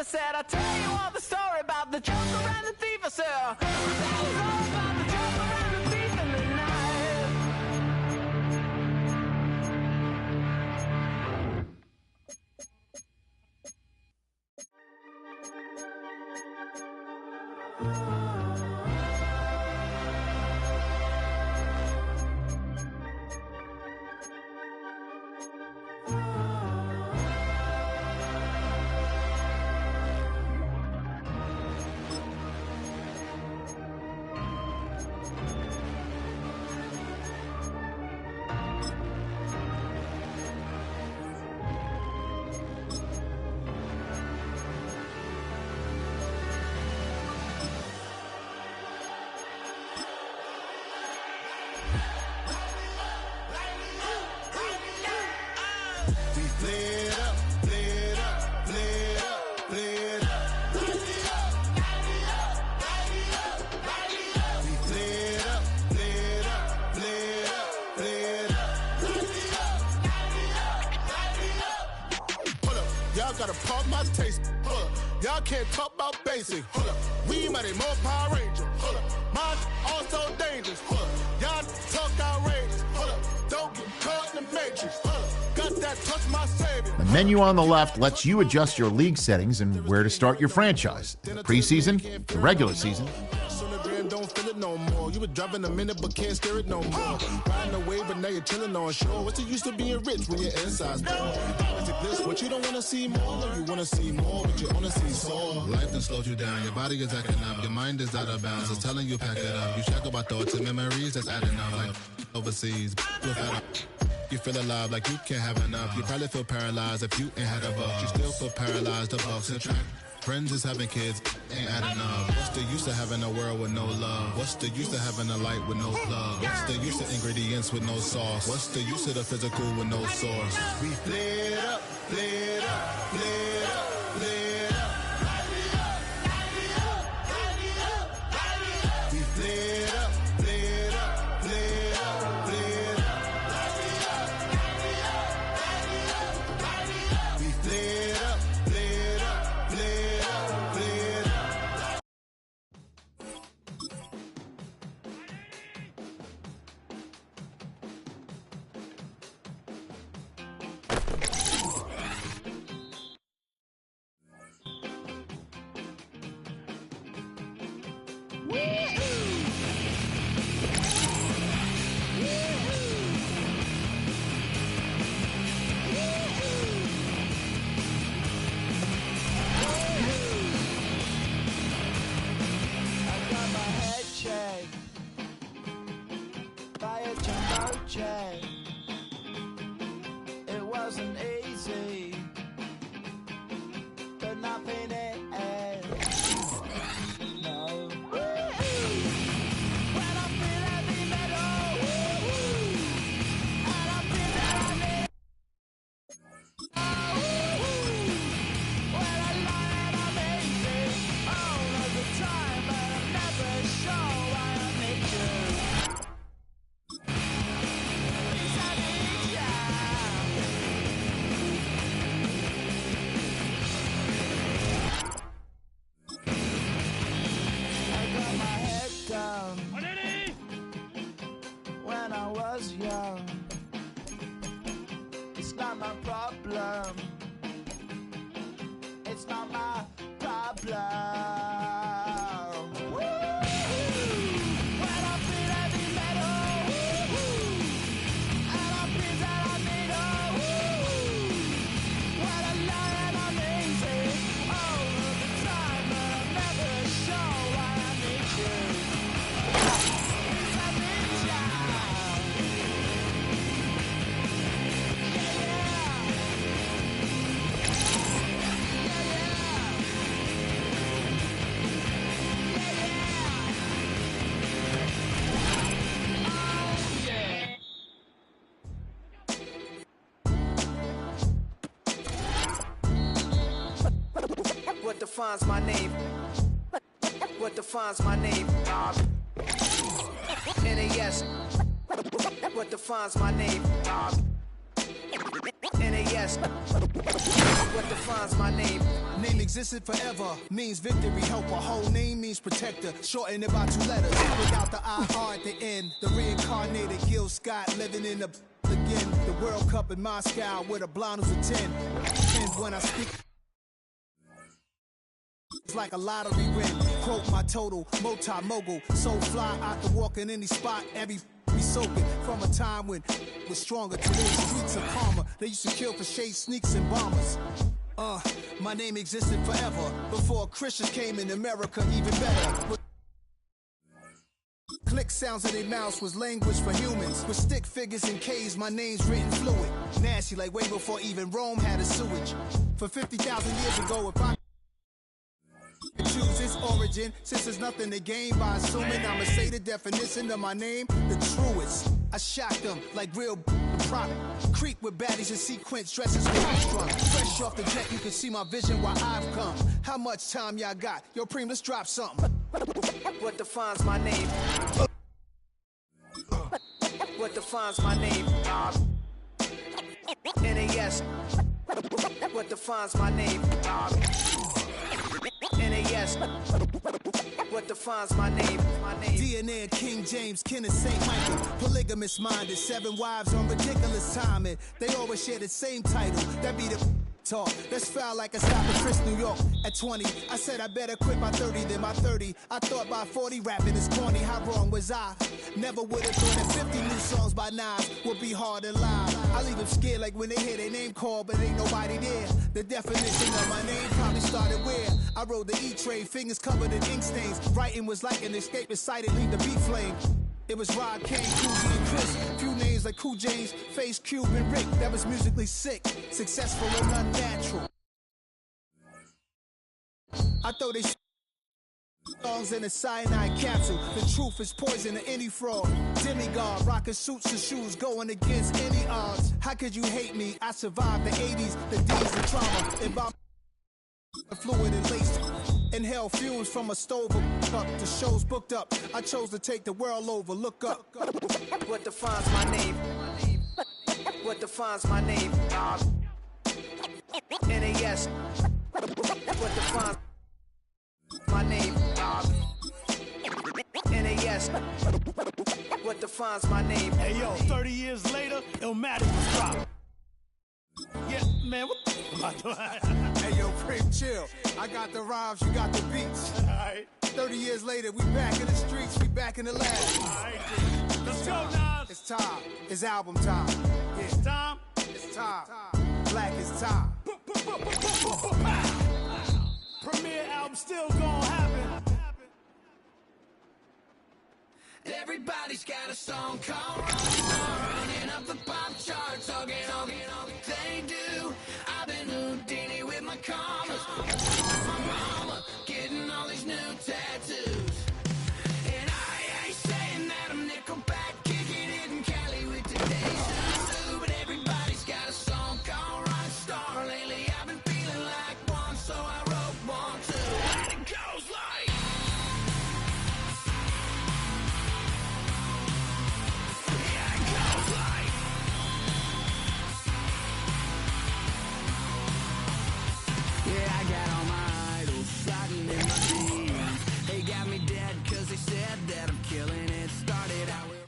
said, I'll tell you all the story about the Joker and the thief. I said, that was all about the Joker and the thief in the night. Gotta pump my taste. Hold up. Y'all can't talk about basic. Hold up. We might need more Power Ranger. Hold up. Mine also dangerous. Hold up. Y'all talk outrageous. Hold up. Don't get caught in the matrix. Hold up. Got that touch my savior. The menu on the left lets you adjust your league settings and where to start your franchise. The preseason, the regular season. Don't feel it no more. You were driving a minute but can't steer it no more. Riding a wave but now you're chilling on shore. What's the use of being rich when your inside's poor? This, what you don't want to see more. You want to see more, but you want to see soar. Life done slowed you down. Your body is acting up. Your mind is out of bounds. It's telling you pack it up. You check about thoughts and memories that's adding up. Like overseas. You feel alive like you can't have enough. You probably feel paralyzed if you ain't had a buck. You still feel paralyzed. The bucks and track. Friends is having kids, ain't adding up. What's the use of having a world with no love? What's the use of having a light with no plug? What's the use of ingredients with no sauce? What's the use of the physical with no source? We flared up, flared up, flared up, flared up. We flared up, flared up, flared up, flared up. We flared up, flared up, flared up. It wasn't easy, but nothing is. No. When I feel heavy metal, and I feel that I need. When I lie and I'm easy, all of the time, but I'm never sure why I need you. When I was young, it's not my problem. It's not my problem. When I feel heavy metal, and I feel that I need when I lie and I'm easy, all of the time, but I'm never sure why I need you. What defines my name? What defines my name? NAS. What defines my name? NAS. What defines my name? name existed forever means victory. Help a whole name means protector. Shorten it by 2 letters. Without the I-R at the end. The reincarnated Gil Scott living in the again. The World Cup in Moscow with a blonde who's a 10. And when I speak, it's like a lottery win. Quote my total, multi-mogul. So fly, I can walk in any spot. Every be soaking from a time when it was stronger. Today's streets are calmer. They used to kill for shade sneaks and bombers. My name existed forever before Christians came in America. Even better. Click sounds in their mouths was language for humans. With stick figures and K's, my name's written fluid. Nasty like way before even Rome had a sewage. For 50,000 years ago, if I choose its origin, since there's nothing to gain by assuming I'ma say the definition of my name, the truest. I shock them like real prop. Creep with baddies in sequence, dresses with strung. Fresh off the jet, you can see my vision where I've come. How much time y'all got? Yo, Preem, let's drop something. What defines my name? What defines my name? NAS. What defines my name? NAS. What defines my name? DNA of King James, kin of St. Michael. Polygamous minded, 7 wives on ridiculous timing. They always share the same title. That be the talk. That's foul like a stop in Chris, New York. At 20, I said I better quit by 30 than by 30. I thought by 40 rapping is corny. How wrong was I? Never would have thought that 50 new songs by Nas would be hard and live. I leave them scared like when they hear their name called, but ain't nobody there. The definition of my name probably started where I rode the E-train, fingers covered in ink stains. Writing was like an escape inside it, leave the beat flame. It was Rod, Kane, Coogee, and Chris. Few names like Cool James, Face, Cube, and Rick. That was musically sick, successful and unnatural. I throw they songs in a cyanide capsule. The truth is poison to any fraud. Demigod, rocking suits and shoes, going against any odds. How could you hate me? I survived the 80s, the D's, the trauma. Involved fluid and laced. Inhale fumes from a stove up. The show's booked up. I chose to take the world over. Look up. What defines my name? What defines my name? NAS. What defines my name? NAS. What defines my name? Hey yo, 30 years later, Madden was dropped. Yeah, man, what am I doing? Hey yo, Preem, chill. I got the rhymes, you got the beats. Alright. 30 years later, we back in the streets, we back in the lab. Alright, let's go, Nas. It's time. It's album time. Yeah. It's time. It's time. Black is time. Premiere album still gonna happen. Everybody's got a song called running up the pop charts, talking they do. I've been Houdini with my commas. My mama getting all these new tattoos. And I ain't saying that I'm Nickelback, kicking it in Cali with today's zoo. But everybody's got a song called Rockstar. Lately I've been feeling like one, so I wrote one too. And it goes like yeah, I got all my idols sliding in my DMs. They got me dead cause they said that I'm killing it. Started out with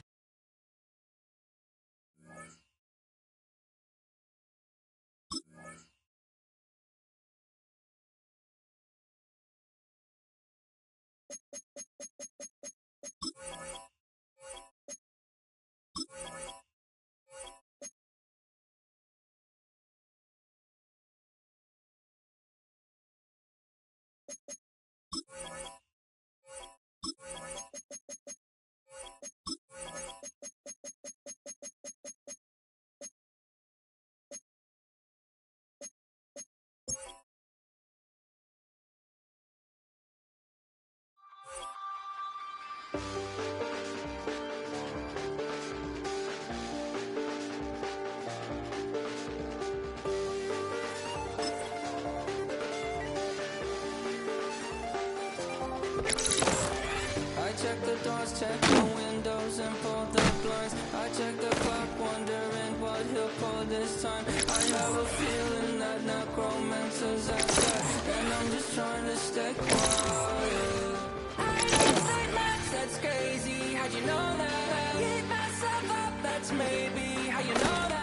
check the doors, check the windows, and pull the blinds. I check the clock, wondering what he'll pull this time. I have a feeling that necromancer's outside, and I'm just trying to stay quiet. I don't say much, that's crazy. How'd you know that? I keep myself up, that's maybe how you know that.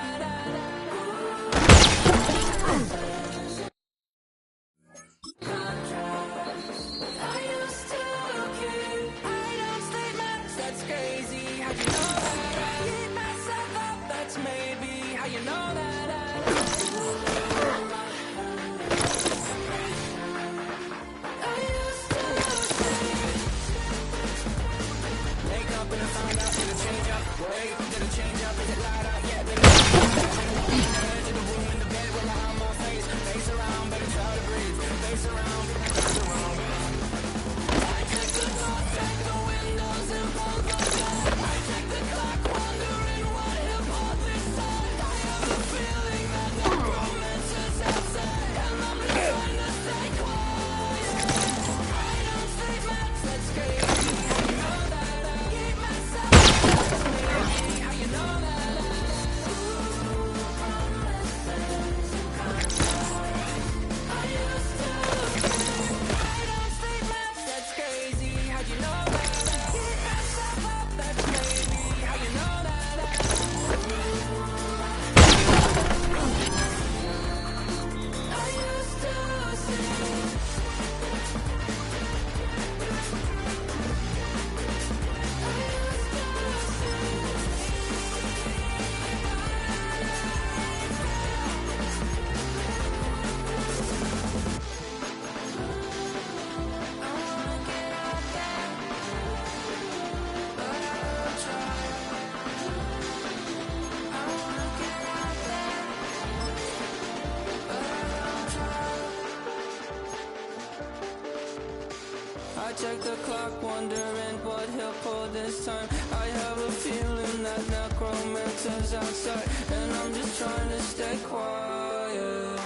I check the clock, wondering what he'll pull this time. I have a feeling that necromancer's outside, and I'm just trying to stay quiet.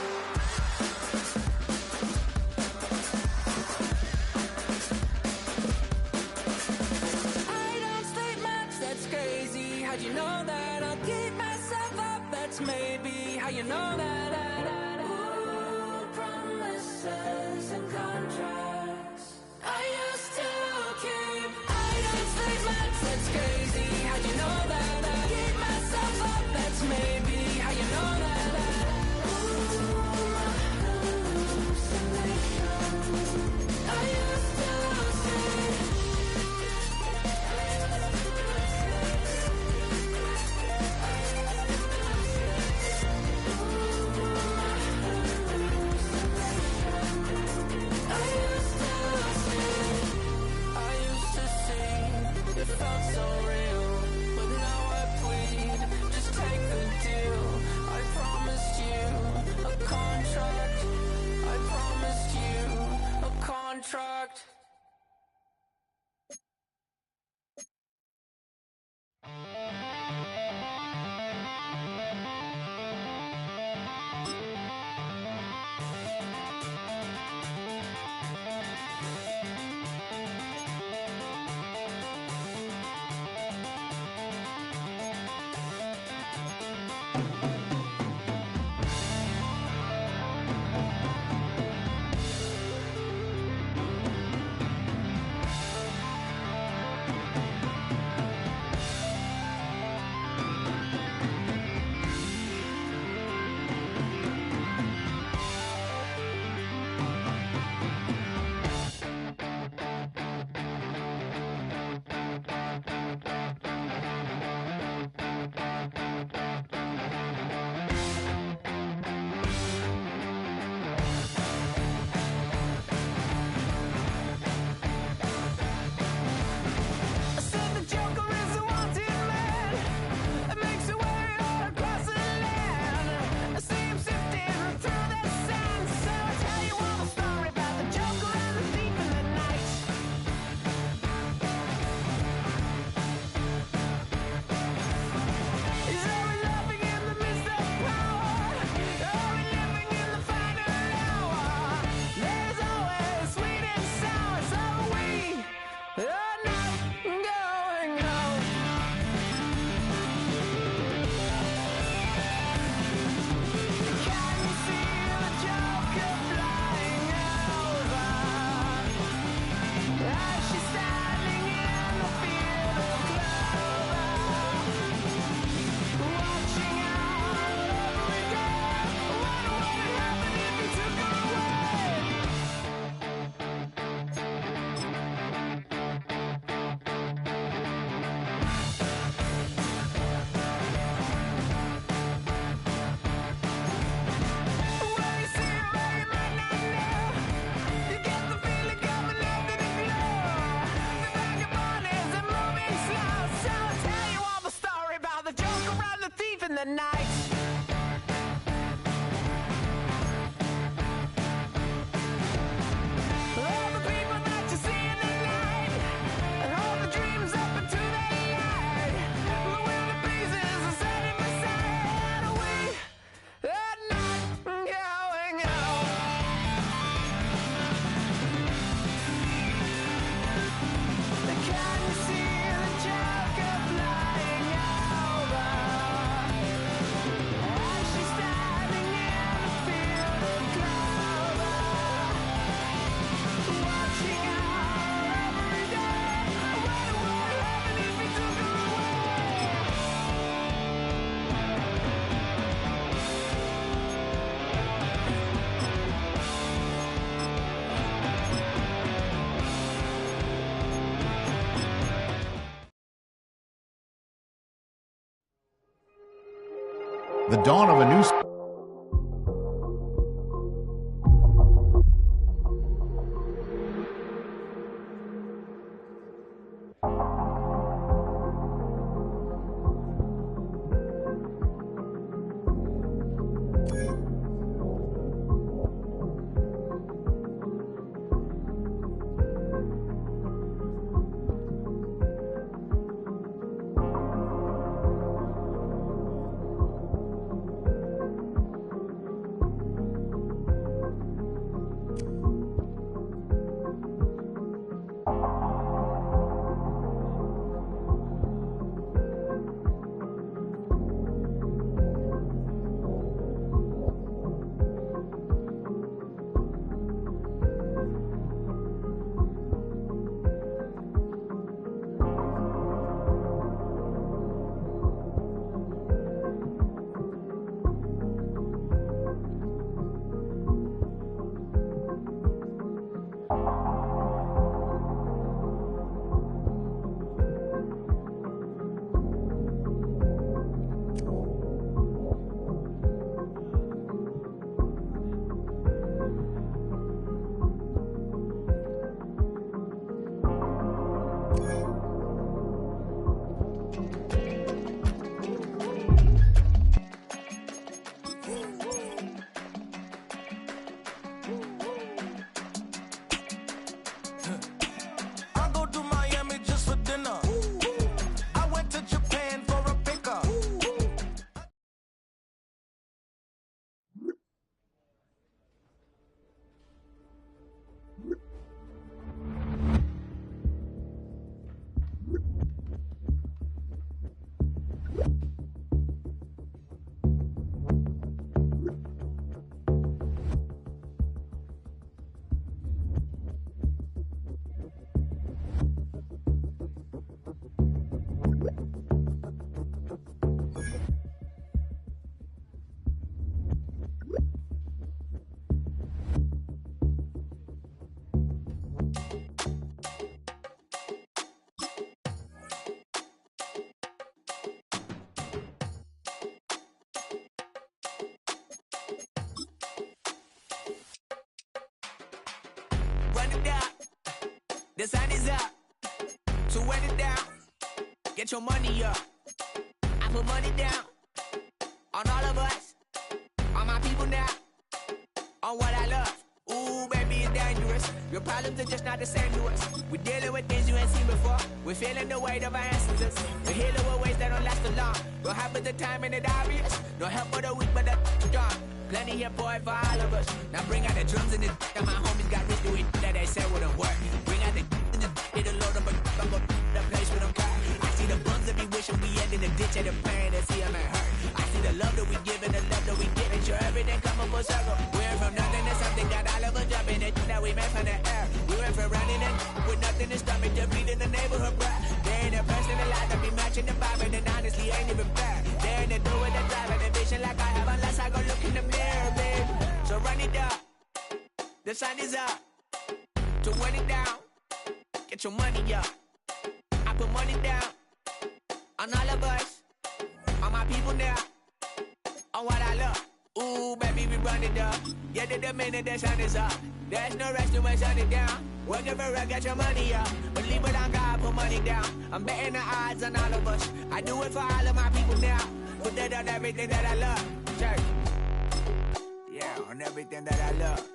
I don't sleep much, that's crazy. How'd you know that? I'll keep myself up, that's maybe how you know that. Ooh, promises and contracts I used to keep. I don't sleep much, that's crazy. How'd you know that? I keep myself up, that's maybe how you know that. The dawn of a new... Run it down. The sun is up. So run it down. Get your money up. I put money down on all of us, on my people now, on what I love. Ooh, baby, it's dangerous. Your problems are just not the same to us. We're dealing with things you ain't seen before. We're feeling the weight of our ancestors. We're healing with ways that don't last too long. Don't happen the time and it obvious. No help for the weak, but the strong. Plenty here, boy, for all of us. Now bring out the drums and the and my homies got rich doing that they said wouldn't work. Bring out the and the it'll load up, but I'm gonna the place with them car. I see the bums that be wishing we end in the ditch and the pain that see them ain't hurt. I see the love that we give and the love that we get. Make sure everything come up full circle. We went from nothing to something, got all of us jumping it. That we met from the air. We went from running it with nothing to stop me, just beating the neighborhood, bruh. There ain't a person alive that be matching the vibe, and honestly ain't even fair. There ain't a door with the drive and a vision like I have unless I go look in the mirror, babe. So run it up. The sun is up. To run it down. Get your money up. I put money down on all of us, on my people now, on what I love. Ooh, baby, we run it up. Yeah, the minute the sun is up. There's no rest to when sun it down. Working for real, get your money up. Believe it on God, put money down. I'm betting the odds on all of us. I do it for all of my people now. Put that on everything that I love. Church. Yeah, on everything that I love.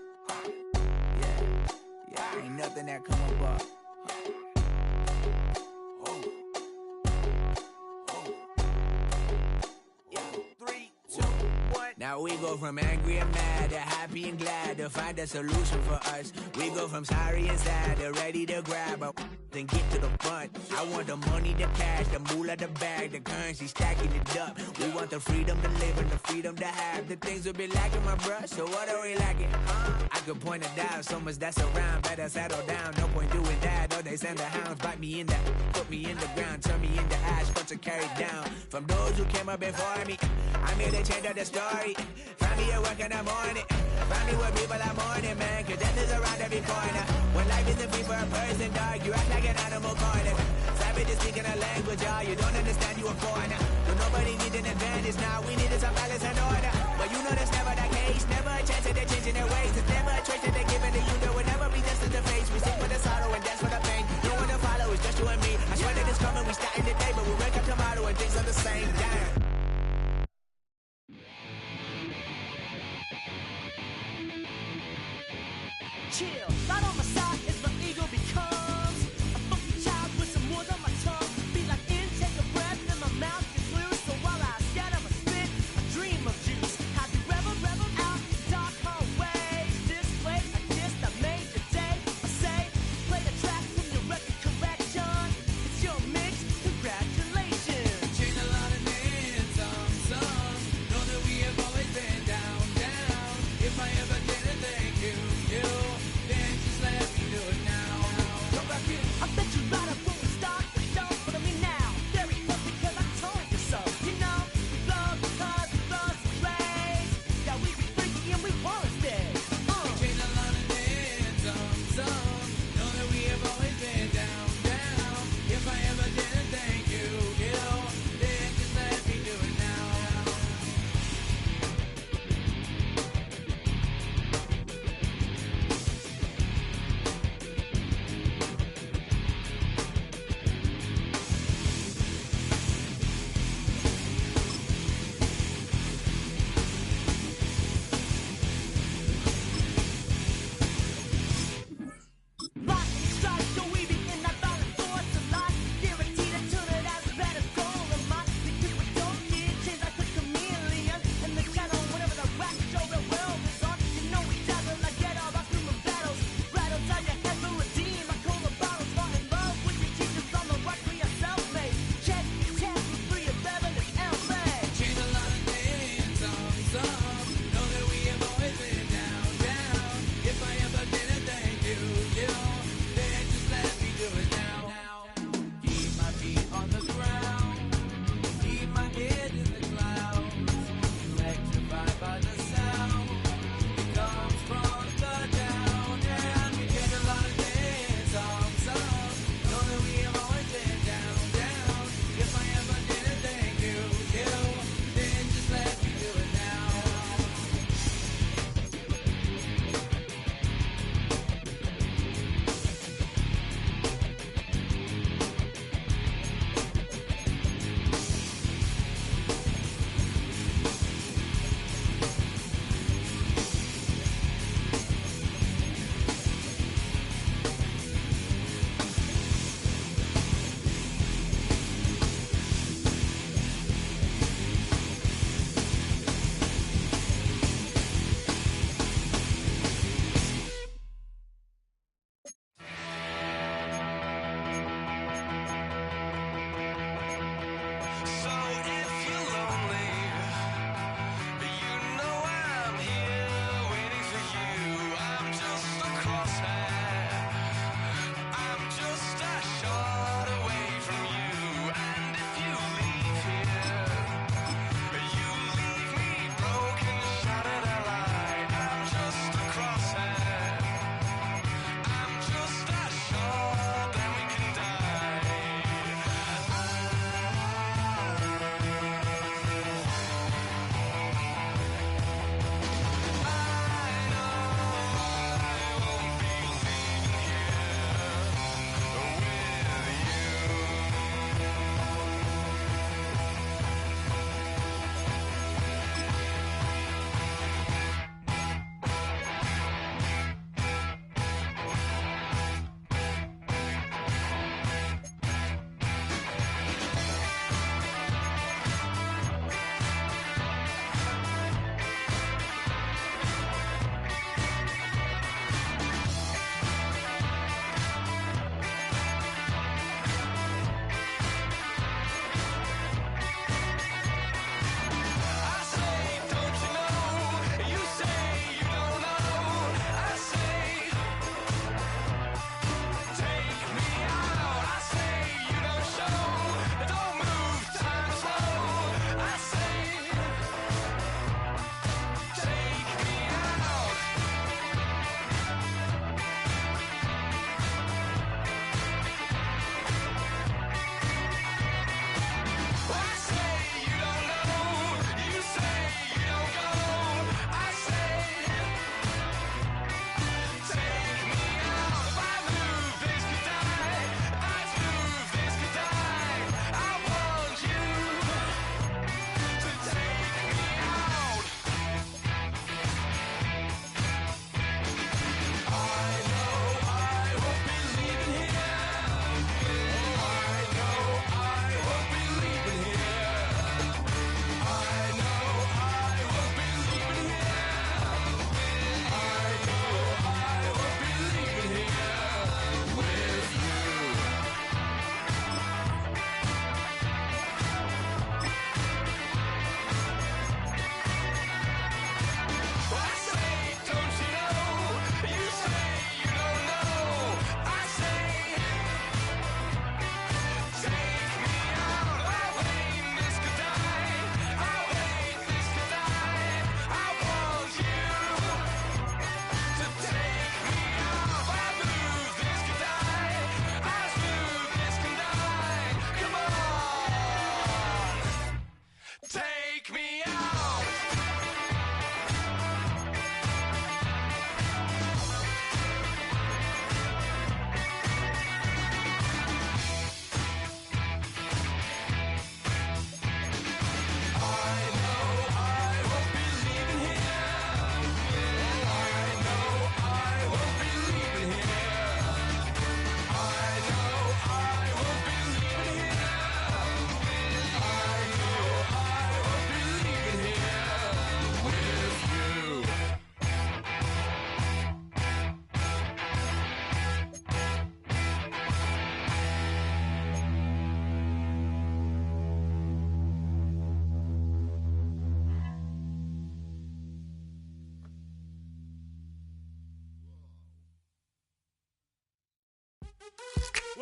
Yeah, ain't nothing that come above. Now we go from angry and mad to happy and glad to find a solution for us. We go from sorry and sad to ready to grab up and get to the front. I want the money, the cash, the moolah, the bag, the currency, stacking it up. We want the freedom to live and the freedom to have. The things will be lacking, my bruh, so what are we lacking? I could point it out, so much that's around. Better settle down, no point doing that. Or they send the hounds, bite me in the, put me in the ground, turn me into ash, but to carry down. From those who came up before me, I'm here to change up the story. Find me at work in the morning. Find me where people are mourning, man. Cause death is around every corner. When life isn't free for a person, dog, you act like an animal corner. Savage is speaking a language, y'all. You don't understand, you a foreigner. but nobody need an advantage now. We needed some balance and order, but you know that's never the case. Never a chance that they're changing their ways. It's never a trait that they're giving to you that will never be destined to face. We sing for the sorrow and dance for the pain. No one to follow, it's just you and me. I swear that it's coming, we starting today, but we wake up tomorrow and things are the same. Damn. Chill, right on my side is my ego becomes a funky child with some words on my tongue. Be like intake a breath and my mouth gets loose. So while I scatter my spit, I dream of juice. How to rebel out dark hallways. This place I kissed, I made the day. I say, play the track from your record collection. It's your mix, congratulations. Changed a lot of names, some. Know that we have always been down. If I ever didn't thank you, then just let me do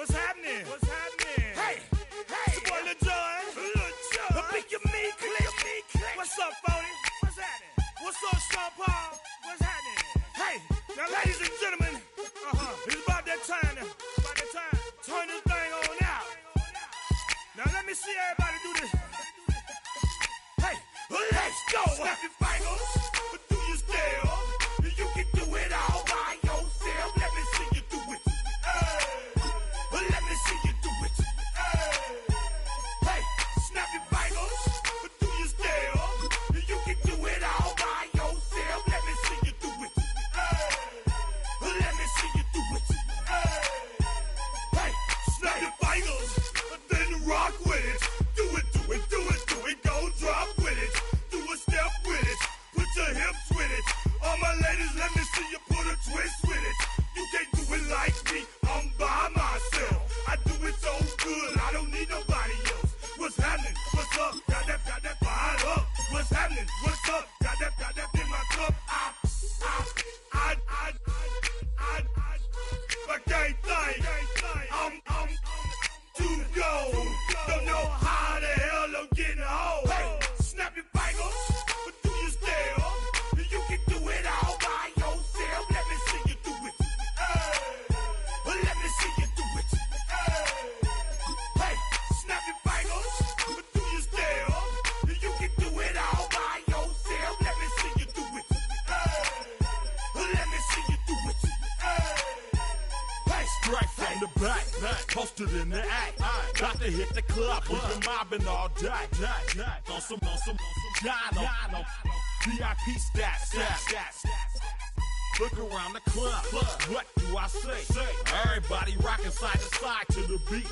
What's happening? What's happening? Hey, it's your boy Lil Jon. I pick your meat click. What's up, Phony? What's happening? What's up, Sean Paul? What's happening? Hey, now ladies and gentlemen, it's about that time. Turn this thing on out. Now let me see everybody do this. Hey, let's go. Snap your fingers, but do you still? You can do it all by yourself. Let me see you do it. Let me see you do it. Hey, snap your fingers, but do you still? You can do it all by yourself. Let me see you do it. Let me see you do it. Hey, snap your fingers, then rock with it. Do it, go drop with it. Do a step with it, put your hips with it. All my ladies, let me see you put a twist with it. You can't do it like me, I'm by myself. I do it so good, I don't need nobody else. What's happening? What's up? Got that fired up. What's happening? What's up? Got that in my cup. I can't think. I'm too go. Don't know how the hell I'm getting home. Hey, snap your fingers, but do you still? You can do it all by yourself. Let me see you do it. Let me see you do it. Hey, snap your fingers, but do you still? You can do it all by yourself. Let me see you do it. Let me see you do it. Hey, straight from the back, posted in the act. Got to hit the club, we've been mobbing all day. On some Jono, VIP stats. Look around the club, what do I say? Everybody rocking side to side to the beat.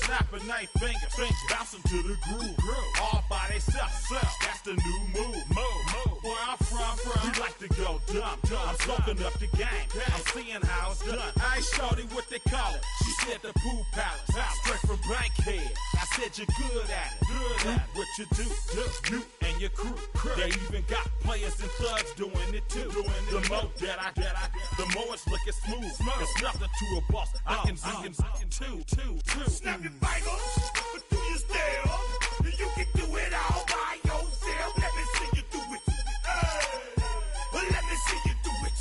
Snapping their fingers, bouncing to the groove. All by themselves, that's the new move. Where I'm from, we like to go dumb. I'm soaking up the game, I'm seeing how it's done. I ain't shorty what they call it. She said the pool palace, straight from Bankhead. I said you're good at it. What you do, you and your crew. They even got players and thugs doing it too. The more that I the more it's looking smooth. It's nothing to a boss. I can two. Snap your fingers, but do you still? You can do it all by yourself. Let me see you do it. Let me see you do it.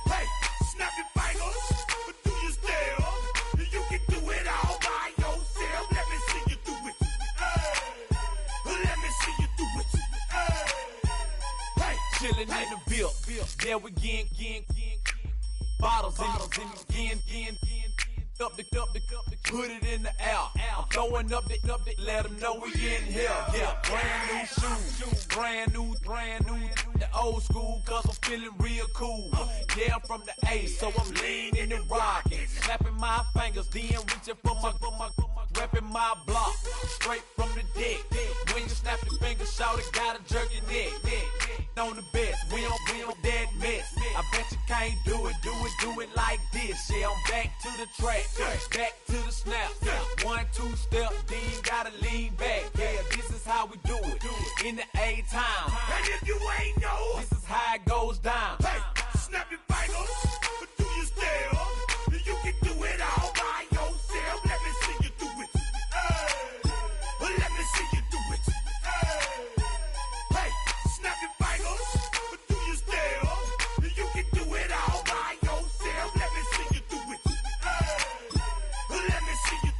Hey, snap your fingers, but do you still? You can do it all by yourself. Let me see you do it. Let me see you do it. Hey, chillin' in the bill. There we again. Bottles in again. Up the put it in the air. I'm throwing up the, let them know we in here. Yeah, brand new shoes, brand new. The old school, cause I'm feeling real cool. Yeah, I'm from the A, so I'm leaning and rocking. Snapping my fingers, then reaching for my repping my block. Straight from the deck. When you snap your fingers, shout it, gotta jerk your neck. On the best, we don't that mess. I bet you can't do it like this. Yeah, I'm back to the track, back to the snap. 1, 2 step, then you gotta lean back. Yeah, this is how we do it in the A time. And if you ain't know, this is how it goes down. Hey, snap your fingers, but do you still? You can do it all by yourself. Let me see you do it. Let me see you do it. Hey, snap your fingers, but do you still? You can do it all by yourself. Let me see you do it. Let me see you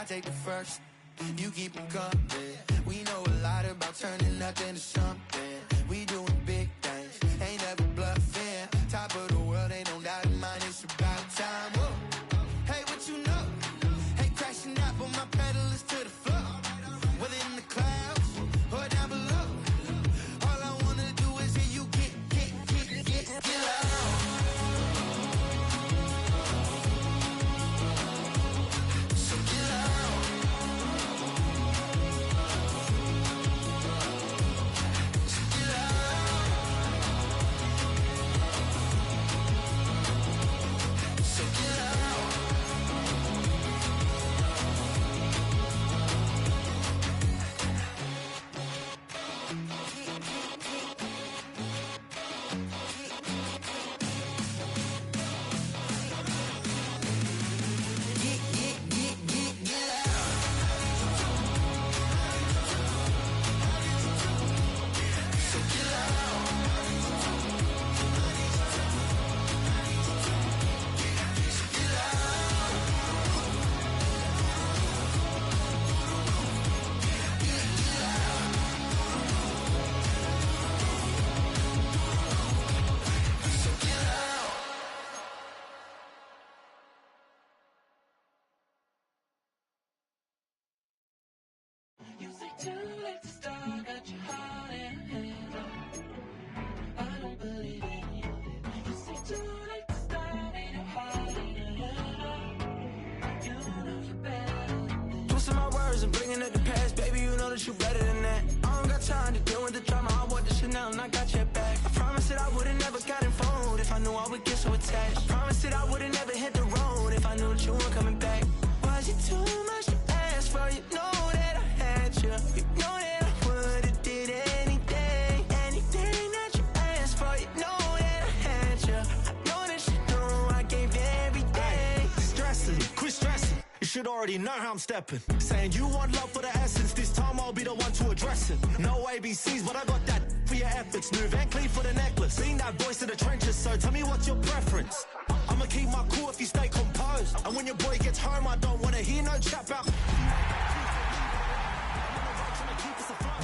take the first. You keep them coming. We know a lot about turning nothing to something. We doing big things, ain't never bluffing. Top of the world, ain't no doubt in mine. It's about time. Whoa. Hey, what you know? Hey, crashing out, but my pedal is to the floor. Whether in the clouds or down below. All I wanna do is hear you get loud. So get loud. So get loud. So get loud. You say too late to start, got your heart in hand. I don't believe any of it. You say too late to start, ain't your heart in hand. You know you're better than this. Twisting my words and bringing up the past, baby, you know that you better than that. I don't got time to deal with the drama, I want the shit now and I got your back. I promised that I would've never gotten phone if I knew I would get so attached. I promised that I would've never hit the road if I knew that you weren't coming back. Was it too much to ask for? You know that I had you. You know that I would've did anything that you asked for. You know that I had you. I know that you know I gave everything. Stressing, quit stressing. You should already know how I'm stepping. Saying you want love for the essence. This time I'll be the one to address it. No ABCs, but I got that for your efforts. New Van Cleef for the necklace. Being that voice in the trenches, so tell me what's your preference. I'ma keep my cool if you stay composed. And when your boy gets home, I don't wanna hear no chat about.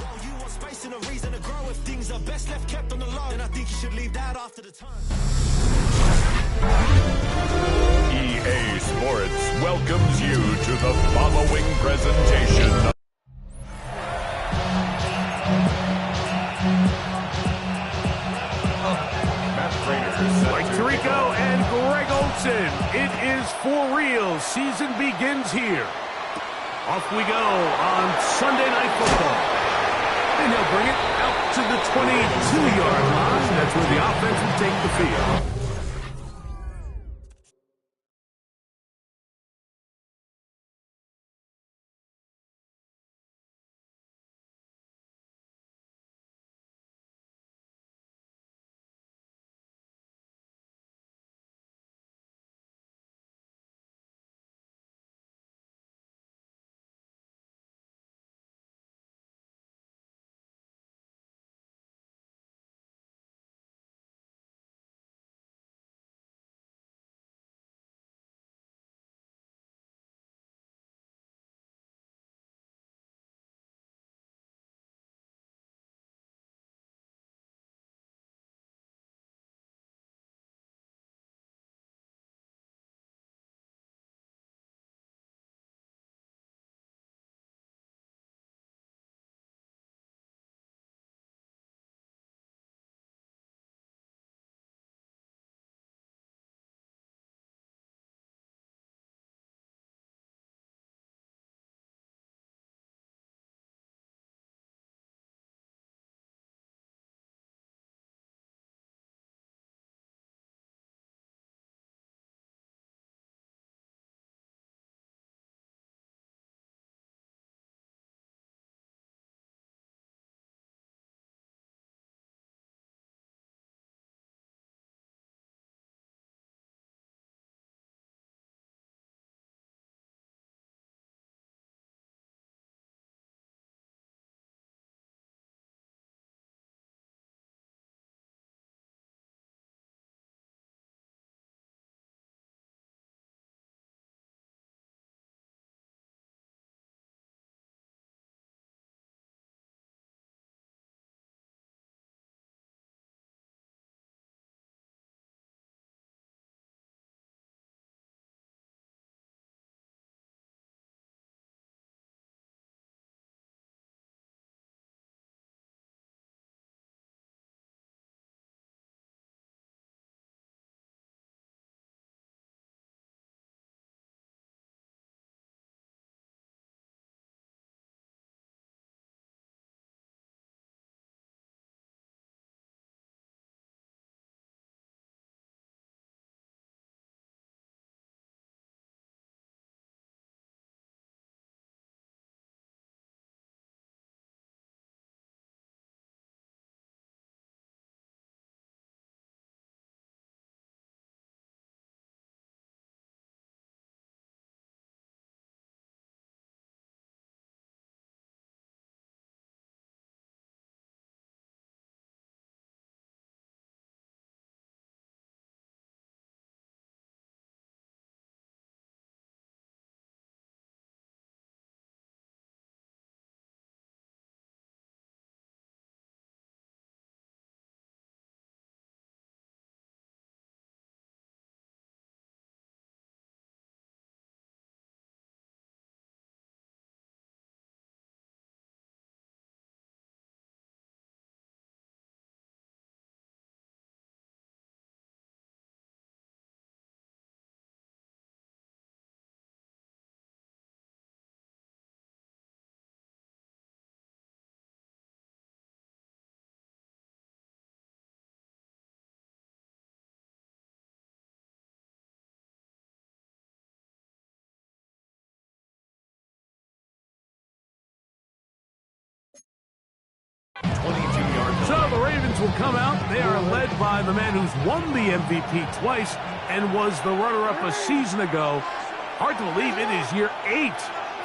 While you want space and a reason to grow, if things are best left kept on the low, then I think you should leave that after the time. EA Sports welcomes you to the following presentation. Mike Tirico and Greg Olson. It is for real. Season begins here. Off we go on Sunday Night Football. And he'll bring it out to the 22-yard line. That's where the offense will take the field. Ravens will come out. They are led by the man who's won the MVP twice and was the runner-up a season ago. Hard to believe it is year 8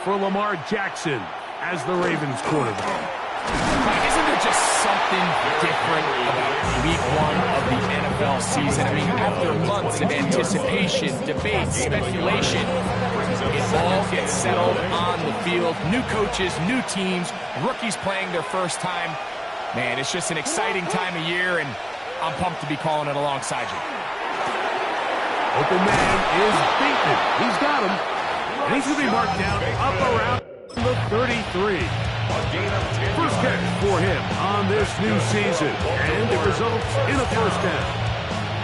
for Lamar Jackson as the Ravens quarterback. Isn't there just something different about week 1 of the NFL season? I mean, after months of anticipation, debate, speculation, it all gets settled on the field. New coaches, new teams, rookies playing their first time. Man, it's just an exciting time of year, and I'm pumped to be calling it alongside you. Open man is Bateman. He's got him. And he's going to be marked down up around the 33. First catch for him on this new season, and it results in a first down.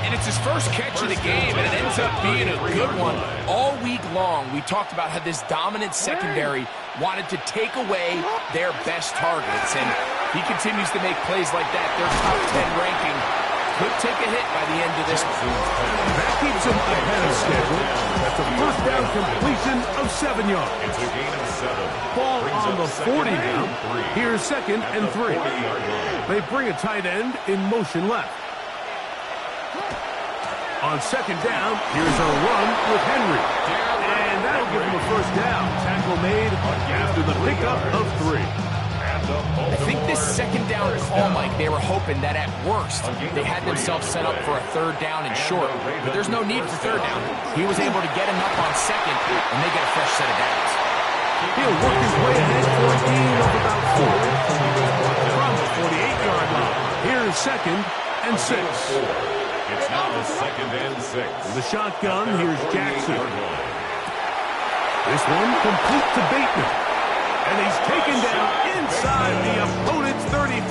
And it's his first catch of the game, and it ends up being a good one. All week long, we talked about how this dominant secondary wanted to take away their best targets, and he continues to make plays like that. Their top 10 ranking could take a hit by the end of this one. That keeps him ahead of schedule. That's a first down completion of 7 yards. It's a gain of 7. Ball on the 40 now. Here's 2nd and 3. They bring a tight end in motion left. On 2nd down, here's a run with Henry. And that'll give him a first down. Tackle made after the pickup of 3. I think this 2nd down call, Mike, they were hoping that at worst they had themselves set up for a 3rd down and short. But there's no need for 3rd down. He was able to get him up on 2nd, and they get a fresh set of downs. He'll work his way ahead for a gain of about 4. From the 48-yard line, here's 2nd and 6. It's now 2nd and 6. With the shotgun, here's Jackson. This one complete to Bateman. And he's taken down inside the opponent's 35.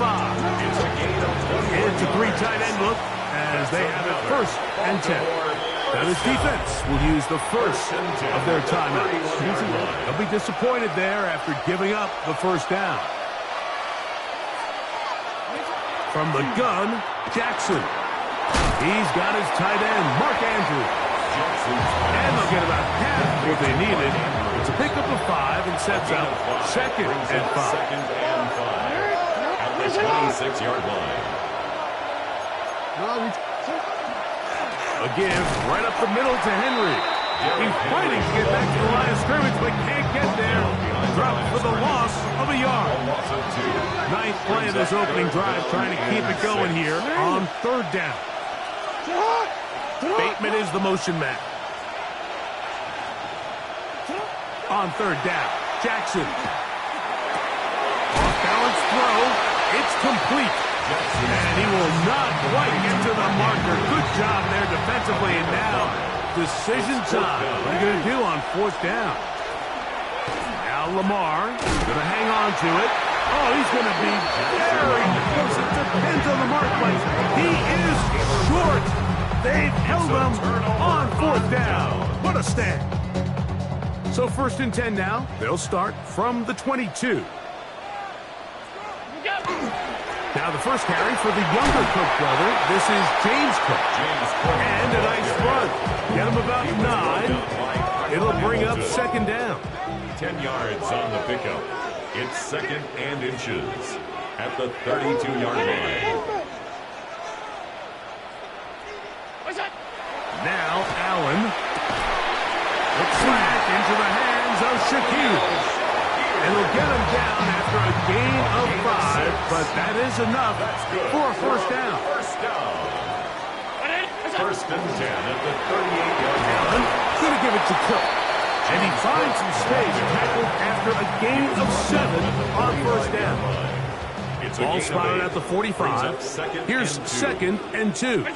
It's a 3 tight end look as they have it 1st and 10. Now this defense will use the first of their timeouts. They'll be disappointed there after giving up the first down. From the gun, Jackson. He's got his tight end, Mark Andrews. And they'll get about half what they needed. It's a pickup of 5 and sets up 2nd and 5. At the 26-yard line. A give right up the middle to Henry. He's fighting to get back to the line of scrimmage, but can't get there. Dropped for the loss of a yard. 9th play of this opening drive, trying to keep it going here on 3rd down. Bateman is the motion man. On 3rd down, Jackson. Off-balance throw. It's complete. And he will not quite get to the marker. Good job there defensively. And now, decision time. What are you going to do on 4th down? Now Lamar going to hang on to it. Oh, he's going to be very close. It depends on the marketplace. He is short. They've held him on 4th down. What a stand. So 1st and 10 now. They'll start from the 22. Now the first carry for the younger Cook brother. This is James Cook. And a nice run. Get him about 9. It'll bring up 2nd down. 10 yards on the pickup. It's 2nd and inches at the 32-yard line. Now Allen. The flat into the hands of Shaquille. It'll get him down after a gain of 5, but that is enough for a first down. First and 10 at the 38-yard line. Allen going to give it to Cook. And he finds some space tackled after a gain of 7 on first down. Ball spotted at the 45. Here's 2nd and 2.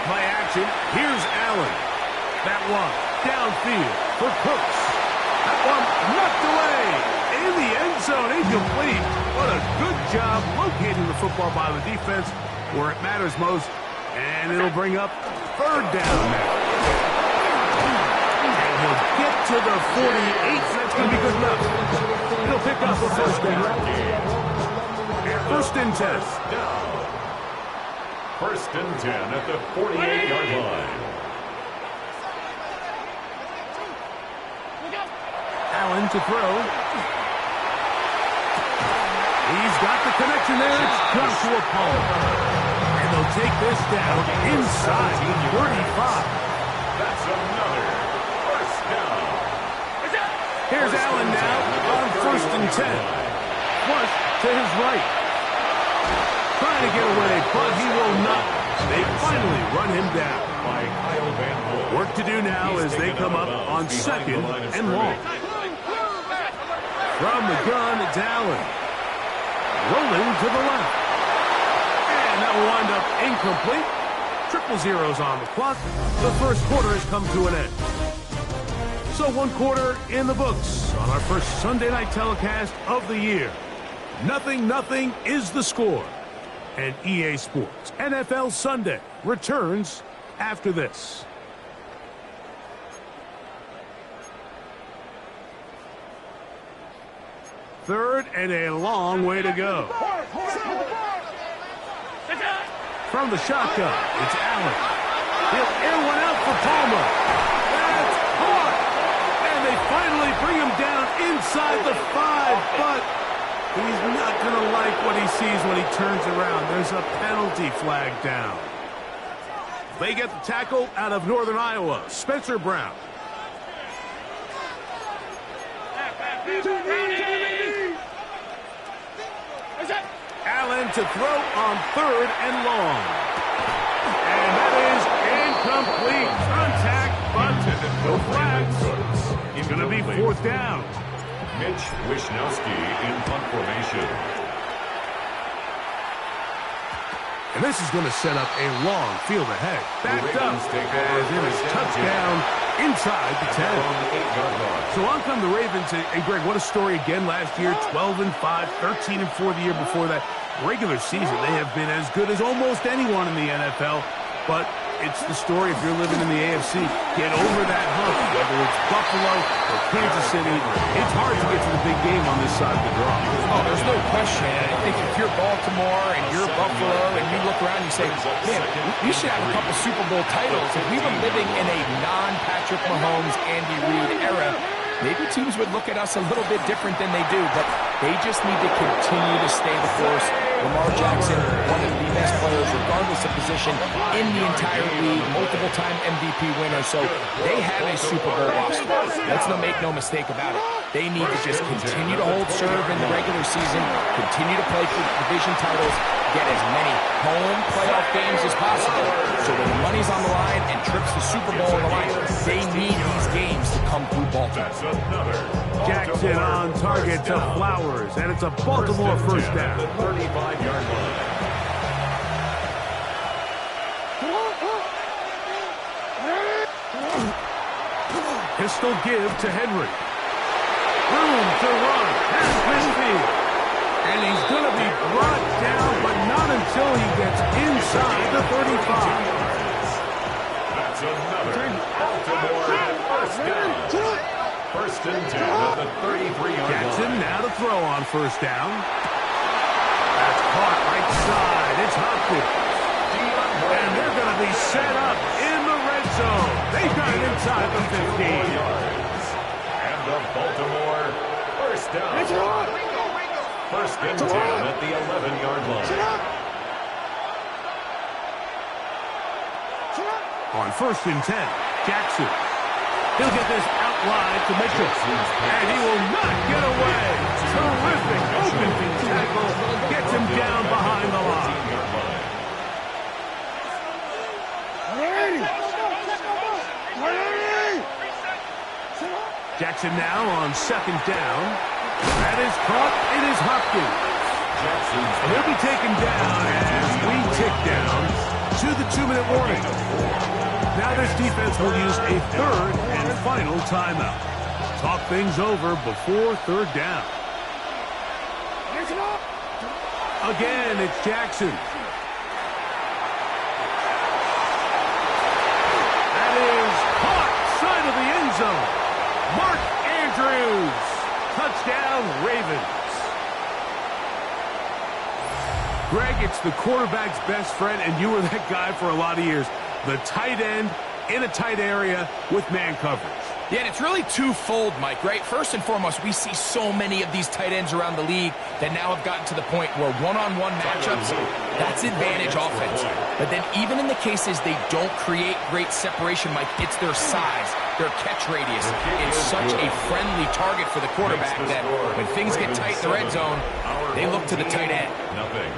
Play action. Here's Allen. That one downfield for Cooks. That one knocked away in the end zone, incomplete. What a good job locating the football by the defense where it matters most. And it'll bring up 3rd down now. And he'll get to the 48. That's going to be good enough. He'll pick up a first down. 1st and 10. First and 10 at the 48-yard line. Allen to throw. He's got the connection there. It's Joshua Palmer. And they'll take this down inside the 35. That's another first down. Here's Allen now on 1st and 10. Flush to his right. Trying to get away, but he will not. They finally run him down. Work to do now as they come up on 2nd and long. From the gun, it's Allen. Rolling to the left. And that will wind up incomplete. Triple zeros on the clock. The first quarter has come to an end. So 1 quarter in the books on our first Sunday night telecast of the year. 0-0 is the score. And EA Sports NFL Sunday returns after this. Third and a long way to go. From the shotgun, it's Allen. He'll air one out for Palmer. That's caught. And they finally bring him down inside the 5, but he's not going to like what he sees when he turns around. There's a penalty flag down. They get the tackle out of Northern Iowa, Spencer Brown. Allen to throw on 3rd and long. And that is incomplete. Contact, but no flags. It's going to be 4th down. Mitch Wishnowsky in punt formation. And this is going to set up a long field ahead. Backed up as it is touchdown inside the 10. So on come the Ravens. And Greg, what a story again last year. 12-5, 13-4 the year before that. Regular season, they have been as good as almost anyone in the NFL. But it's the story if you're living in the AFC. Get over that hump, whether it's Buffalo or Kansas City. It's hard to get to the big game on this side of the draw. Oh, there's no question. I think if you're Baltimore and you're Buffalo and you look around and you say, man, we should have a couple Super Bowl titles. If we were living in a non-Patrick Mahomes, Andy Reid era, maybe teams would look at us a little bit different than they do, but they just need to continue to stay the course. Lamar Jackson, one of the best players, regardless of position, in the entire league, multiple-time MVP winner, so they have a Super Bowl roster. Let's make no mistake about it. They need to just continue to hold serve in the regular season, continue to play for division titles, get as many home playoff games as possible, so when the money's on the line and trips the Super Bowl on the line, they need these games to come through Baltimore. Jackson on target to Flowers, and it's a Baltimore first down. 35-yard line. Pistol give to Henry. Room to run. Has midfield. And he's going to be brought down, but not until he gets inside the 35. That's another Baltimore first down. 1st and 10 at the 33-yard line. Jackson now to throw on 1st down. That's caught right side. It's Hopkins. And they're going to be set up in the red zone. They've got it inside the 15. And the Baltimore first down. 1st and 10 at the 11-yard line. On 1st and 10, Jackson. He'll get this out wide to Mitchell. And he will not get away. Terrific open tackle. Gets him down behind the line. Jackson now on 2nd down. That is caught. It is Hopkins. And he'll be taken down as we tick down to the 2-minute warning. Now this defense will use a 3rd and final timeout. Talk things over before 3rd down. Again, it's Jackson. That is caught side of the end zone. Mark Andrews. Touchdown, Ravens. Greg, it's the quarterback's best friend, and you were that guy for a lot of years. The tight end in a tight area with man coverage. Yeah, and it's really twofold, Mike, right? First and foremost, we see so many of these tight ends around the league that now have gotten to the point where one-on-one matchups, that's advantage offense. But then even in the cases they don't create great separation, Mike, it's their size, their catch radius. It's such a friendly target for the quarterback that when things get tight in the red zone, they look to the tight end. Nothing.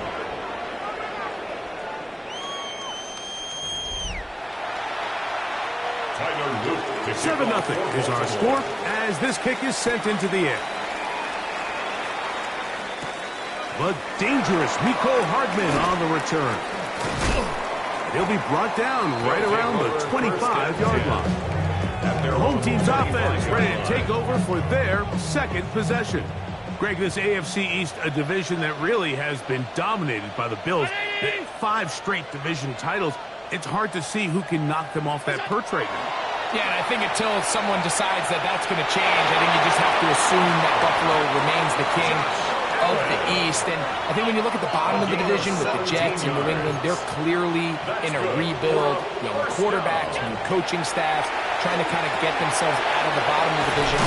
7-0 is our score as this kick is sent into the air. The dangerous Mecole Hardman on the return. He'll be brought down right around the 25-yard line. The home team's offense ready to take over for their second possession. Greg, this AFC East, a division that really has been dominated by the Bills. 5 straight division titles. It's hard to see who can knock them off that perch right now. Yeah, and I think until someone decides that that's going to change, I think you just have to assume that Buffalo remains the king of the East. And I think when you look at the bottom of the division with the Jets and New England, they're clearly in a rebuild. Young quarterbacks, new coaching staffs, trying to kind of get themselves out of the bottom of the division.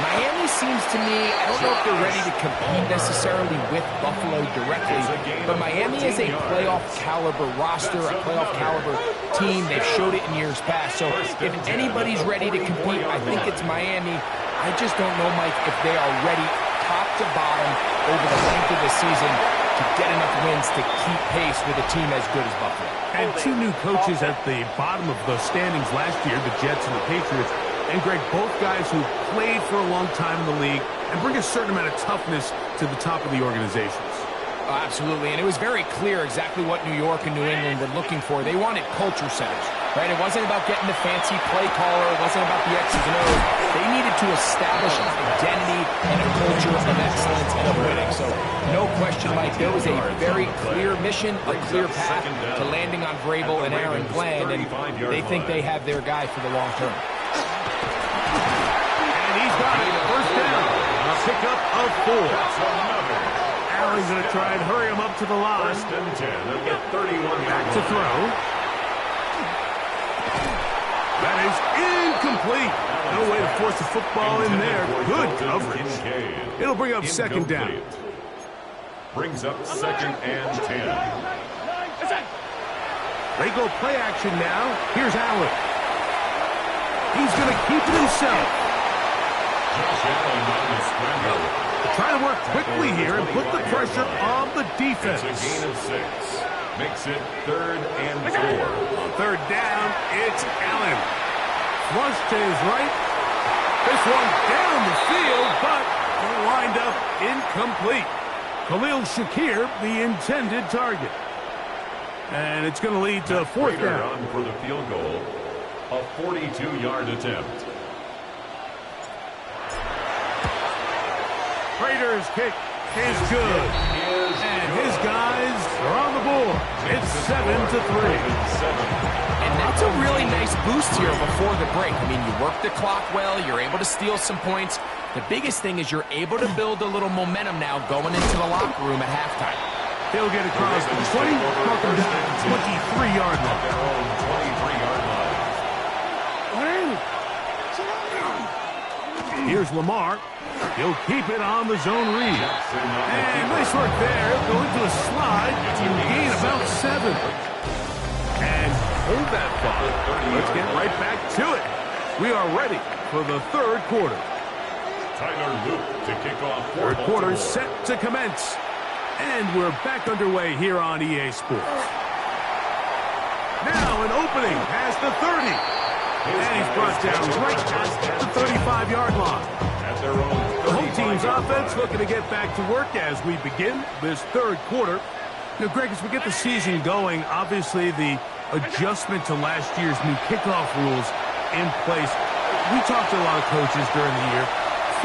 Miami seems to me, I don't know if they're ready to compete necessarily with Buffalo directly, but Miami is a playoff caliber roster, a playoff caliber team. They've showed it in years past. So if anybody's ready to compete, I think it's Miami. I just don't know, Mike, if they are ready top to bottom over the length of the season to get enough wins to keep pace with a team as good as Buffalo. And 2 new coaches at the bottom of the standings last year, the Jets and the Patriots. And Greg, both guys who played for a long time in the league and bring a certain amount of toughness to the top of the organizations. Oh, absolutely, and it was very clear exactly what New York and New England were looking for. They wanted culture setters, right? It wasn't about getting the fancy play caller. It wasn't about the X's and O's. They needed to establish an identity and a culture of excellence and of winning. So, no question, Mike, there was a very clear mission, a clear path to landing on Vrabel and Aaron Glenn, and they think they have their guy for the long term. And he's got it. First down. A pickup of 4. Allen's going to try and hurry him up to the line. First and 10 at the 31-yard Back to throw. That is incomplete. No way to force the football in there. Good coverage. It'll bring up second down. Brings up second and 10. They go play action now. Here's Allen. He's going to keep it himself. Josh Allen on the scramble. Trying to work quickly here and put the pressure on the defense. It's a gain of 6. Makes it 3rd and 4. On 3rd down, it's Allen. Flush to his right. This one down the field, but will wind up incomplete. Khalil Shakir, the intended target. And it's going to lead to 4th down. On for the field goal. A 42-yard attempt. Raiders kick is good. And his guys are on the board. It's 7-3. And that's a really nice boost here before the break. I mean, you work the clock well. You're able to steal some points. The biggest thing is you're able to build a little momentum now going into the locker room at halftime. He'll get across the 20, mark him down at 23-yard line. Their own 23-yard line. Here's Lamar. He'll keep it on the zone read. And nice work there. He'll go into a slide and gain about 7. And hold that thought. Let's get right back to it. We are ready for the 3rd quarter. Tyler Luke to kick off. 3rd quarter set to commence. And we're back underway here on EA Sports. Now an opening past the 30. And he's brought down right at the 35-yard line. At their own the home team's offense looking to get back to work as we begin this 3rd quarter. Now, Greg, as we get the season going, obviously the adjustment to last year's new kickoff rules in place. We talked to a lot of coaches during the year.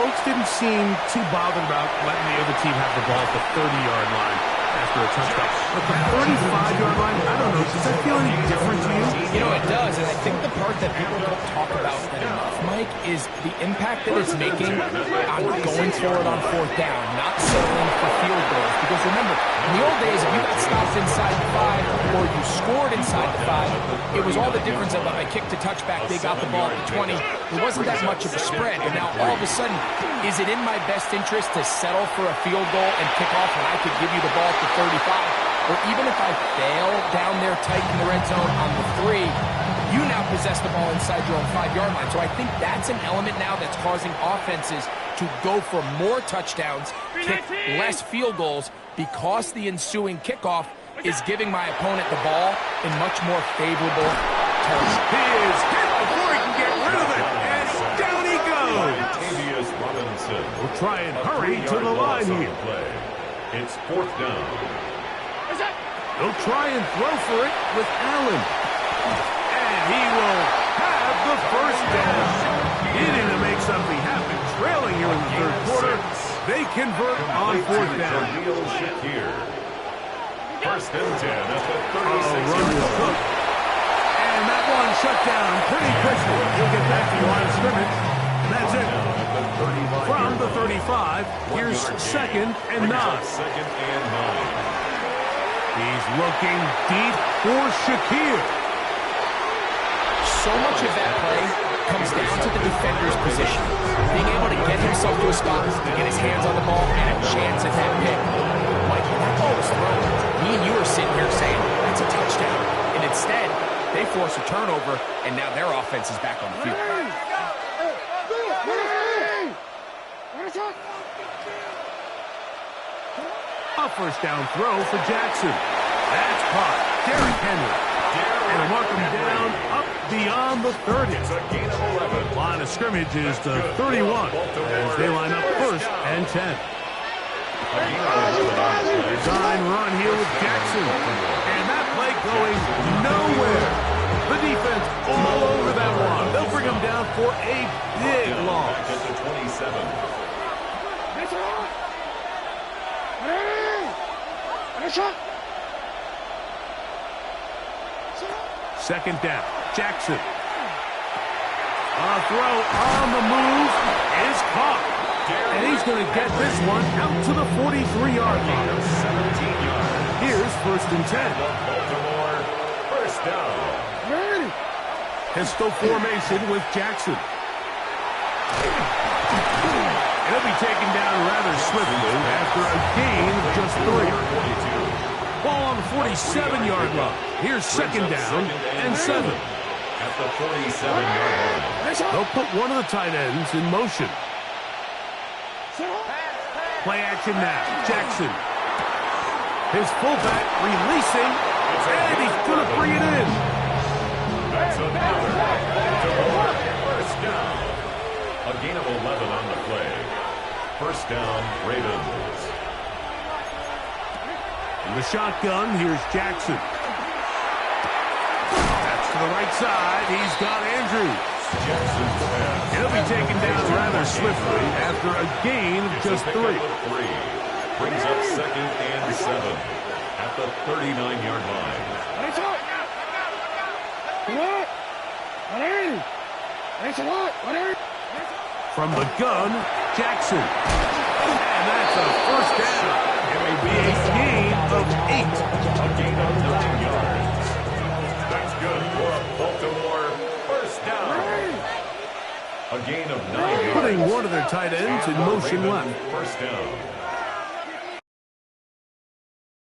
Folks didn't seem too bothered about letting the other team have the ball at the 30-yard line after a touchdown. But the 35-yard line, I don't know, does that feel any different to you? You know, it does, and I think the part that people don't talk about enough, Mike, Mike, is the impact that it's making on going for it on fourth down, not settling for field goals. Because remember, in the old days, if you got stopped inside the 5 or you scored inside the 5, it was all the difference of I kicked a touchback, they got the ball at the 20. There wasn't that much of a spread. And now all of a sudden, is it in my best interest to settle for a field goal and kick off when I could give you the ball at the 35? Or even if I fail down there tight in the red zone on the 3, you now possess the ball inside your own 5-yard line. So I think that's an element now that's causing offenses to go for more touchdowns, kick less field goals, because the ensuing kickoff is giving my opponent the ball in much more favorable terms. He is hit before he can get rid of it, and down he goes. Latavius Robinson. We'll try and hurry to the line here. It's fourth down. He'll try and throw for it with Allen. And he will have the first down. Needing to make something happen, trailing here in the third quarter. They convert on fourth down. First and 10 at the 36. And that one shut down pretty quickly. He'll get back to the line of scrimmage. That's it. From the 35, here's second and 9. Second and 9. He's looking deep for Shakir. So much of that play comes down to the defender's position. Being able to get himself to a spot, to get his hands on the ball, and a chance at that pick. Like, when that ball was thrown, me and you are sitting here saying, that's a touchdown. And instead, they force a turnover, and now their offense is back on the field. A first down throw for Jackson. That's caught. Derrick Henry. And mark him down up beyond the 30. It's a gain of 11. Line of scrimmage is to 31 as they line up first and 10. Design run here with Jackson. And that play going nowhere. The defense all over that one. They'll bring him down for a big loss. At the 27. Second down. Jackson. A throw on the move is caught. And he's going to get this one out to the 43-yard line. 17 yards. Here's first and 10. Baltimore, first down. Pistol formation with Jackson. He'll be taken down rather swiftly after a gain of just 3. Ball on the 47-yard line. Here's second down and 7. At the 47-yard line. They'll put one of the tight ends in motion. Play action now. Jackson. His fullback releasing, and he's going to bring it in. That's another Baltimore first down. A gain of 11 on the play. First down, Ravens. In the shotgun, here's Jackson. That's to the right side. He's got Andrews. He'll be taken down rather swiftly after a gain of just 3. Brings up second and 7 at the 39-yard line. From the gun, Jackson. And that's a first down. It may be a gain of 8. A gain of 9 yards. That's good for a Baltimore first down. A gain of 9 yards. Putting one of their tight ends in motion left. First down.